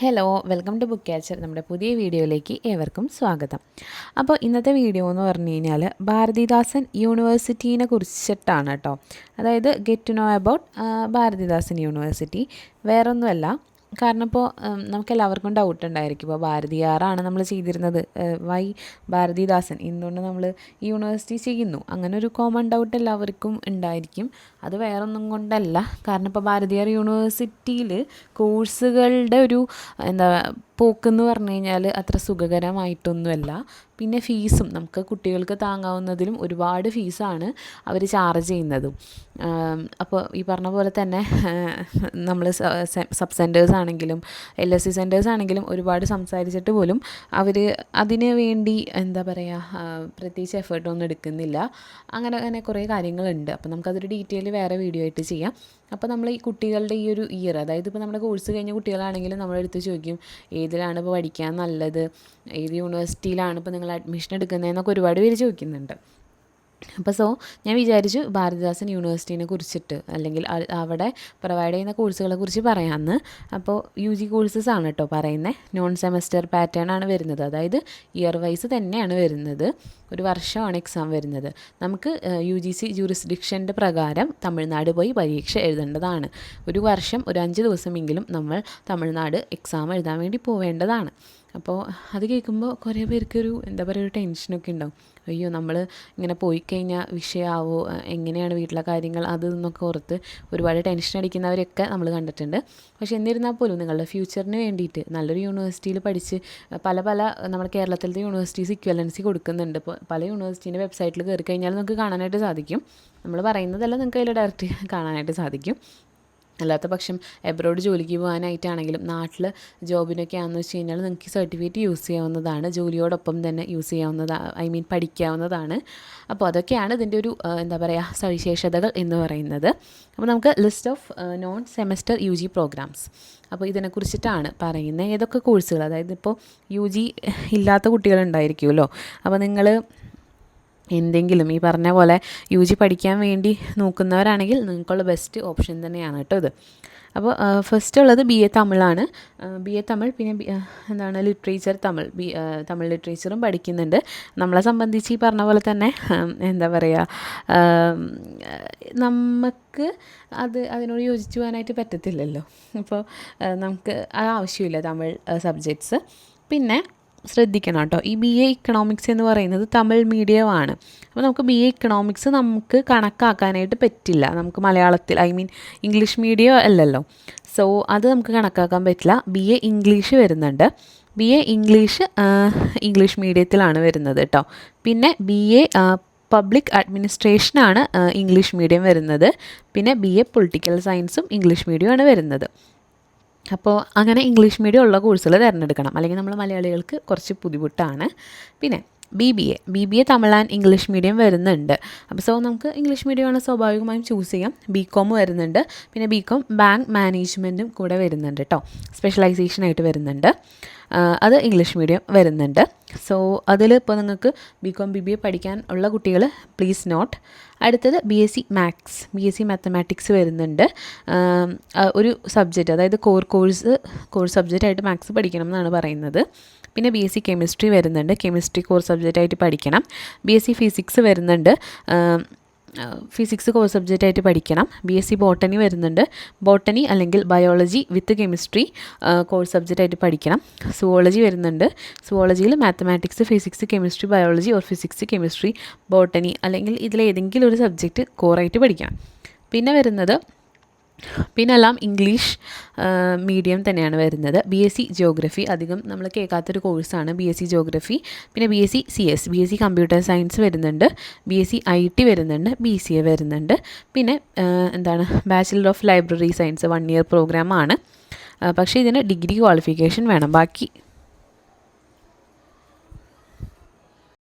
Hello, welcome to Book Catcher. നമ്മുടെ പുതിയ വീഡിയോയിലേക്ക് ഏവർക്കും സ്വാഗതം. അപ്പോൾ ഇന്നത്തെ വീഡിയോ എന്ന് പറഞ്ഞു കഴിഞ്ഞാൽ ഭാരതിദാസൻ യൂണിവേഴ്സിറ്റീനെ കുറിച്ചിട്ടാണ് കേട്ടോ. അതായത് get to know about Bharathidasan university. വേറൊന്നുമല്ല, കാരണം ഇപ്പോൾ നമുക്കെല്ലാവർക്കും ഡൗട്ട് ഉണ്ടായിരിക്കും, ഇപ്പോൾ ഭാരതിയാറാണ് നമ്മൾ ചെയ്തിരുന്നത്, വൈ ഭാരതിദാസൻ, എന്തുകൊണ്ട് നമ്മൾ ഈ യൂണിവേഴ്സിറ്റി ചെയ്യുന്നു, അങ്ങനെ ഒരു കോമൺ ഡൗട്ട് എല്ലാവർക്കും ഉണ്ടായിരിക്കും. അത് വേറൊന്നും കൊണ്ടല്ല, കാരണം ഇപ്പോൾ ഭാരതിയാർ യൂണിവേഴ്സിറ്റിയിൽ കോഴ്സുകളുടെ ഒരു പോക്കെന്ന് പറഞ്ഞു കഴിഞ്ഞാൽ അത്ര സുഖകരമായിട്ടൊന്നുമല്ല. പിന്നെ ഫീസും നമുക്ക് കുട്ടികൾക്ക് താങ്ങാവുന്നതിലും ഒരുപാട് ഫീസാണ് അവർ ചാർജ് ചെയ്യുന്നതും. അപ്പോൾ ഈ പറഞ്ഞ പോലെ തന്നെ നമ്മൾ സബ് സെൻറ്റേഴ്സ് ആണെങ്കിലും LSC സെൻറ്റേഴ്സ് ആണെങ്കിലും ഒരുപാട് സംസാരിച്ചിട്ട് പോലും അവർ അതിന് വേണ്ടി പ്രത്യേകിച്ച് എഫേർട്ടൊന്നും എടുക്കുന്നില്ല. അങ്ങനെ കുറേ കാര്യങ്ങളുണ്ട്. അപ്പോൾ നമുക്കതൊരു ഡീറ്റെയിൽ വേറെ വീഡിയോ ആയിട്ട് ചെയ്യാം. അപ്പോൾ നമ്മൾ ഈ കുട്ടികളുടെ ഈ ഒരു ഇയർ, അതായത് ഇപ്പോൾ നമ്മുടെ കോഴ്സ് കഴിഞ്ഞ കുട്ടികളാണെങ്കിലും നമ്മളെടുത്ത് ചോദിക്കും ഏതിലാണ് ഇപ്പോൾ പഠിക്കാൻ നല്ലത്, ഏത് യൂണിവേഴ്സിറ്റിയിലാണ് ഇപ്പോൾ നിങ്ങൾ അഡ്മിഷൻ എടുക്കുന്നതെന്നൊക്കെ ഒരുപാട് പേര് ചോദിക്കുന്നുണ്ട്. അപ്പോൾ ഞാൻ വിചാരിച്ചു ഭാരതിദാസൻ യൂണിവേഴ്സിറ്റീനെ കുറിച്ചിട്ട്, അല്ലെങ്കിൽ അവിടെ പ്രൊവൈഡ് ചെയ്യുന്ന കോഴ്സുകളെ കുറിച്ച് പറയാമെന്ന്. അപ്പോൾ UG കോഴ്സസ് ആണ് കേട്ടോ പറയുന്നത്. നോൺ സെമസ്റ്റർ പാറ്റേൺ ആണ് വരുന്നത്, അതായത് ഇയർ വൈസ് തന്നെയാണ് വരുന്നത്. ഒരു വർഷമാണ് എക്സാം വരുന്നത്. നമുക്ക് UGC ജൂറിസ്ഡിക്ഷൻ്റെ പ്രകാരം തമിഴ്നാട് പോയി പരീക്ഷ എഴുതേണ്ടതാണ്. ഒരു വർഷം ഒരു 5 ദിവസമെങ്കിലും നമ്മൾ തമിഴ്നാട് എക്സാം എഴുതാൻ വേണ്ടി പോവേണ്ടതാണ്. അപ്പോൾ അത് കേൾക്കുമ്പോൾ കുറേ പേർക്കൊരു ഒരു ടെൻഷനൊക്കെ ഉണ്ടാവും. അയ്യോ, നമ്മൾ ഇങ്ങനെ പോയി കഴിഞ്ഞാൽ വിഷയമാവോ, എങ്ങനെയാണ് വീട്ടിലെ കാര്യങ്ങൾ, അത് എന്നൊക്കെ ഓർത്ത് ഒരുപാട് ടെൻഷൻ അടിക്കുന്നവരൊക്കെ നമ്മൾ കണ്ടിട്ടുണ്ട്. പക്ഷേ എന്നിരുന്നാൽ പോലും നിങ്ങളുടെ ഫ്യൂച്ചറിന് വേണ്ടിയിട്ട് നല്ലൊരു യൂണിവേഴ്സിറ്റിയിൽ പഠിച്ച് പല നമ്മുടെ കേരളത്തിലത്തെ യൂണിവേഴ്സിറ്റീസ് ഇക്വലൻസി കൊടുക്കുന്നുണ്ട്. ഇപ്പോൾ പല യൂണിവേഴ്സിറ്റീൻ്റെ വെബ്സൈറ്റിൽ കയറി കഴിഞ്ഞാൽ നിങ്ങൾക്ക് കാണാനായിട്ട് സാധിക്കും. നമ്മൾ പറയുന്നതെല്ലാം നിങ്ങൾക്ക് അതിൽ ഡയറക്റ്റ് കാണാനായിട്ട് സാധിക്കും. അല്ലാത്ത പക്ഷം എബ്രോഡ് ജോലിക്ക് പോകാനായിട്ടാണെങ്കിലും നാട്ടിൽ ജോബിനൊക്കെ ആണെന്ന് വെച്ച് കഴിഞ്ഞാൽ നിങ്ങൾക്ക് സർട്ടിഫിക്കറ്റ് യൂസ് ചെയ്യാവുന്നതാണ്. ജോലിയോടൊപ്പം തന്നെ യൂസ് ചെയ്യാവുന്നതാണ്, പഠിക്കാവുന്നതാണ്. അപ്പോൾ അതൊക്കെയാണ് ഇതിൻ്റെ ഒരു സവിശേഷതകൾ എന്ന് പറയുന്നത്. അപ്പോൾ നമുക്ക് list of non semester UG programmes, അപ്പോൾ ഇതിനെക്കുറിച്ചിട്ടാണ് പറയുന്നത്. ഏതൊക്കെ കോഴ്സുകൾ, അതായത് ഇപ്പോൾ UG ഇല്ലാത്ത കുട്ടികളുണ്ടായിരിക്കുമല്ലോ. അപ്പോൾ നിങ്ങൾ എന്തെങ്കിലും ഈ പറഞ്ഞ പോലെ UG പഠിക്കാൻ വേണ്ടി നോക്കുന്നവരാണെങ്കിൽ നിങ്ങൾക്കുള്ള ബെസ്റ്റ് ഓപ്ഷൻ തന്നെയാണ് കേട്ടോ ഇത്. അപ്പോൾ ഫസ്റ്റ് ഉള്ളത് BA തമിഴാണ്. BA തമിഴ്, പിന്നെ ലിറ്ററേച്ചർ തമിഴ് ലിറ്ററേച്ചറും പഠിക്കുന്നുണ്ട്. നമ്മളെ സംബന്ധിച്ച് ഈ പറഞ്ഞ പോലെ തന്നെ നമുക്ക് അതിനോട് യോജിച്ച് പോകാനായിട്ട് പറ്റത്തില്ലല്ലോ. അപ്പോൾ നമുക്ക് ആവശ്യമില്ല തമിഴ് സബ്ജക്ട്സ്. പിന്നെ ശ്രദ്ധിക്കണം കേട്ടോ, ഈ BA ഇക്കണോമിക്സ് എന്ന് പറയുന്നത് തമിഴ് മീഡിയമാണ്. അപ്പോൾ നമുക്ക് BA ഇക്കണോമിക്സ് നമുക്ക് കണക്കാക്കാനായിട്ട് പറ്റില്ല. നമുക്ക് മലയാളത്തിൽ ഇംഗ്ലീഷ് മീഡിയം അല്ലല്ലോ. സോ അത് നമുക്ക് കണക്കാക്കാൻ പറ്റില്ല. BA ഇംഗ്ലീഷ് വരുന്നുണ്ട്. BA ഇംഗ്ലീഷ് മീഡിയത്തിലാണ് വരുന്നത് കേട്ടോ. പിന്നെ BA പബ്ലിക് അഡ്മിനിസ്ട്രേഷനാണ് ഇംഗ്ലീഷ് മീഡിയം വരുന്നത്. പിന്നെ BA പൊളിറ്റിക്കൽ സയൻസും ഇംഗ്ലീഷ് മീഡിയമാണ് വരുന്നത്. അപ്പോൾ അങ്ങനെ ഇംഗ്ലീഷ് മീഡിയം ഉള്ള കോഴ്സുകൾ തിരഞ്ഞെടുക്കണം, അല്ലെങ്കിൽ നമ്മൾ മലയാളികൾക്ക് കുറച്ച് ബുദ്ധിമുട്ടാണ്. പിന്നെ BBA Tamil and English medium വരുന്നുണ്ട്. അപ്പോൾ നമുക്ക് ഇംഗ്ലീഷ് മീഡിയമാണ് സ്വാഭാവികമായും ചൂസ് ചെയ്യാം. BCom വരുന്നുണ്ട്. പിന്നെ BCom ബാങ്ക് മാനേജ്മെൻറ്റും കൂടെ വരുന്നുണ്ട് കേട്ടോ, സ്പെഷ്യലൈസേഷനായിട്ട് വരുന്നുണ്ട്. അത് ഇംഗ്ലീഷ് മീഡിയം വരുന്നുണ്ട്. സോ അതിൽ ഇപ്പോൾ നിങ്ങൾക്ക് BCom BBA പഠിക്കാൻ ഉള്ള കുട്ടികൾ പ്ലീസ് നോട്ട്. അടുത്തത് BSc മാത്തമാറ്റിക്സ് വരുന്നുണ്ട്. ഒരു സബ്ജക്റ്റ്, അതായത് കോഴ്സ് സബ്ജക്റ്റായിട്ട് മാത്സ് പഠിക്കണം എന്നാണ് പറയുന്നത്. പിന്നെ BSc കെമിസ്ട്രി വരുന്നുണ്ട്. കെമിസ്ട്രി കോഴ്സ് സബ്ജക്റ്റായിട്ട് പഠിക്കണം. BSc ഫിസിക്സ് വരുന്നുണ്ട്. ഫിസിക്സ് കോഴ്സ് സബ്ജക്റ്റായിട്ട് പഠിക്കണം. BSc ബോട്ടണി വരുന്നുണ്ട്. ബോട്ടണി അല്ലെങ്കിൽ ബയോളജി വിത്ത് കെമിസ്ട്രി കോഴ്സ് സബ്ജക്റ്റായിട്ട് പഠിക്കണം. സുവോളജി വരുന്നുണ്ട്. സുവോളജിയിൽ mathematics, physics, chemistry, biology or physics, chemistry, botany അല്ലെങ്കിൽ ഇതിലേതെങ്കിലും ഒരു സബ്ജക്റ്റ് കോറായിട്ട് പഠിക്കണം. പിന്നെ എല്ലാം ഇംഗ്ലീഷ് മീഡിയം തന്നെയാണ് വരുന്നത്. BSc ജിയോഗ്രഫി അധികം നമ്മൾ കേൾക്കാത്തൊരു കോഴ്സാണ് BSc ജിയോഗ്രഫി. പിന്നെ BSc CS, BSc computer science വരുന്നുണ്ട്. BSc IT വരുന്നുണ്ട്. BCA വരുന്നുണ്ട്. പിന്നെ bachelor of library science 1 year പ്രോഗ്രാമാണ്. പക്ഷേ ഇതിന് ഡിഗ്രി ക്വാളിഫിക്കേഷൻ വേണം. ബാക്കി